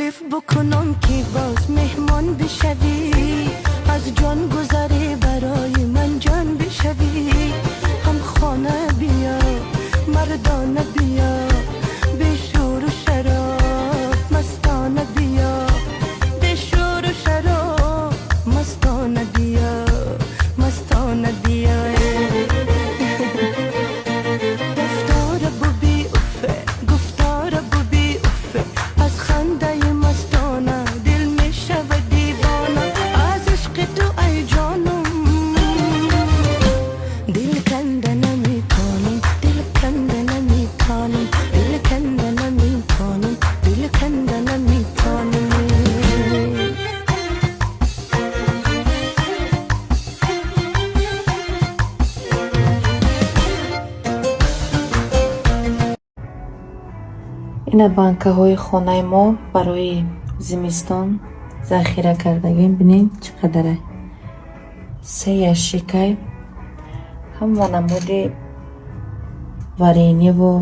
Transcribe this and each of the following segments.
تعریف بکنم که باز مهمان بشوی، از جان گذری برای من جان بشوی. هم خانه بیا مردانه بیا، به شور و شراب مستانه بیا، به شور و شراب مستانه بیا، مستانه بیا. گفتار ببی افه، گفتار ببی افه، از خنده مستانه دل می شود دیوانه، از عشق تو ای جانم دل کنده نمی کنم، دل کنده نمی کنم، دل کنده نمی کنم، دل کنده نمی کنم. ина банкаҳои хонаи мо барои зимистон захира кардагим. бинед чӣ қадар ай, 3 ящикай, ҳама намуди варениву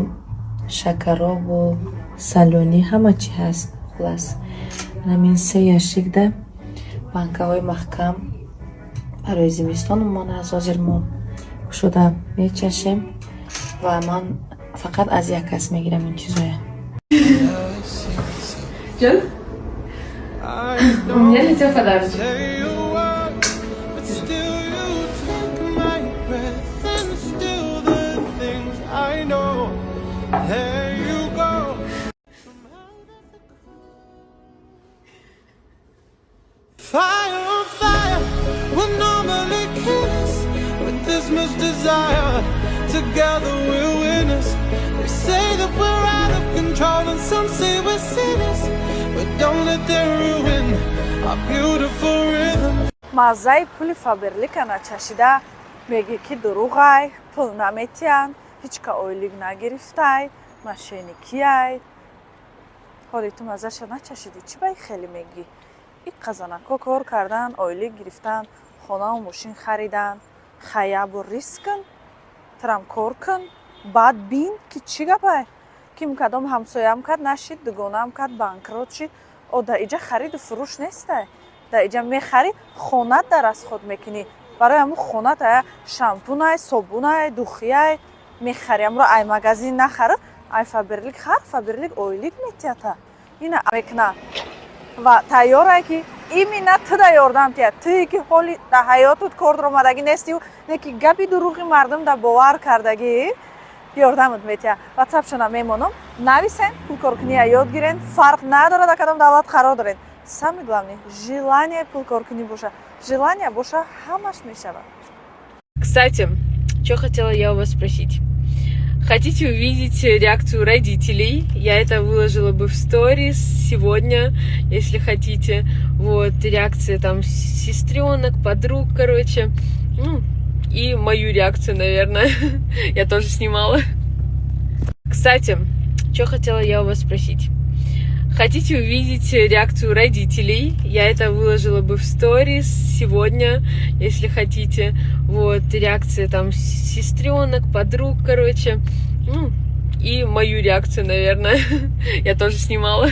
шакарову салони ҳама чӣ ҳаст. хулас ҳамин 3 ящикда банкаҳои маҳкам барои зимистон мон аст. ҳозир мо шуда мечашем ва ман фақат аз як кас мегирам ин чизоя. Can? Я хотел подарок. Fire on fire, we'll normally kiss with this much desire. Together we're winners. They say that we're out of control and some say we're sinners, but don't let them ruin our beautiful rhythm. маззаи пули Фаберлика начашида меги ки дуруғай, пул наметиян, ҳичка ойлик нагирифтай, мошенникияй. ҳоли ту маззаша начашидӣ, чӣ баи хеле меги? ин қазанако кор кардан, ойлик гирифтан, хонаву мошин харидан, хаябу риск кун, трам кор кун, баъд бин ки чӣ гапай? Ким кадом ҳамсоям кард нашид, дугонаам кард банкрот шид. О да иҷа хариду фурӯш нестай. Да иҷа мехари, хонат дар расход мекунӣ. барои ҳамун хонат ая шампунай, собунай, духияй мехари. амро ай магазин нахару, ай Фаберлик хар, Фаберлик ойлик метията. ина мекна ва тайёрай ки имина ту да ёрдам тия. Туи ки ҳоли да ҳаётут кордро омадагӣ нестиву, не ки гапи дурӯғи мардум да бовар кардагӣ, ёрдамут метия. ватсапшона мемонам, нависен, пулкоркуния ёд гирен, фарқ надорад да кадом давлат қарор дорен. Самое главное, желание пулкоркуни боша. Желание боша, ҳамаш мешавад. Кстати, что хотела я у вас спросить. Хотите увидеть реакцию родителей? Я это выложила бы в сторис сегодня, если хотите. Вот, реакция там сестренок, подруг, короче. Ну, и мою реакцию, наверное. Я тоже снимала. Кстати, что хотела я у вас спросить. Хотите увидеть реакцию родителей? Я это выложила бы в сторис сегодня, если хотите. Вот, реакция там сестренок, подруг, короче. Ну, и мою реакцию, наверное. Я тоже снимала.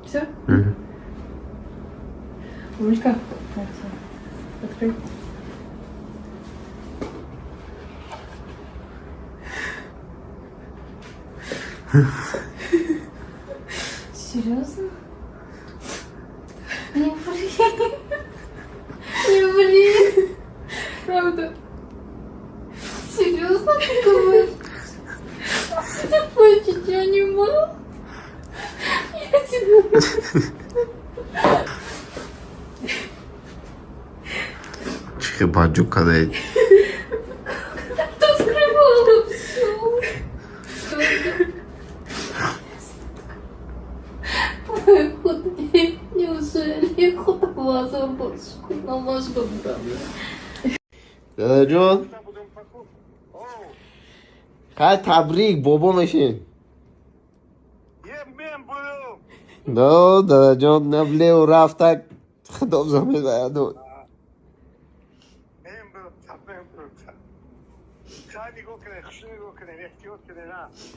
Все? Мамочка, открой. Серьезно? Не блин. Не блин. Правда. Серьезно ты говоришь? Ты плачешь, я не могу. Я тебя... Чихи баджу кадай. Ты скрывала все. Неужели хоть глаза больше намажу брали? داداجان خیلی تبریک بابا میشین دادا جان نبله و رفته خدا زمین داد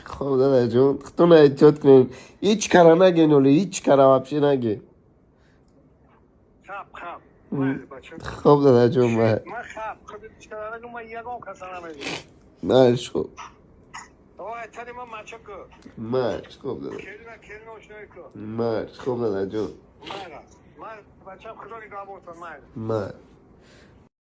خب دادا جون خودتون احتیاط کنین هیچ کارا نگین ولی هیچ کارا وابشه نگین خب دادا جون ماش خوب ماش خوب دادا ماش خوب دادا جون ماش